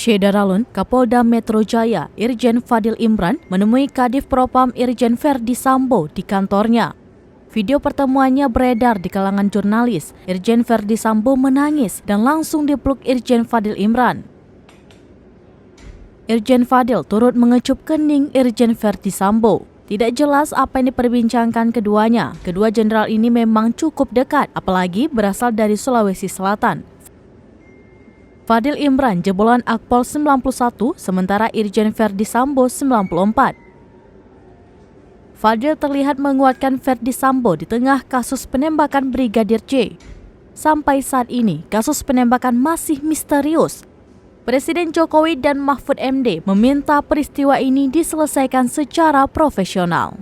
Syederalun, Kapolda Metro Jaya, Irjen Fadil Imran, menemui Kadif Propam Irjen Verdi Sambo di kantornya. Video pertemuannya beredar di kalangan jurnalis. Irjen Verdi Sambo menangis dan langsung dipeluk Irjen Fadil Imran. Irjen Fadil turut mengecup kening Irjen Verdi Sambo. Tidak jelas apa yang diperbincangkan keduanya. Kedua jenderal ini memang cukup dekat, apalagi berasal dari Sulawesi Selatan. Fadil Imran jebolan Akpol 91, sementara Irjen Verdi Sambo 94. Fadil terlihat menguatkan Verdi Sambo di tengah kasus penembakan Brigadir J. Sampai saat ini, kasus penembakan masih misterius. Presiden Jokowi dan Mahfud MD meminta peristiwa ini diselesaikan secara profesional.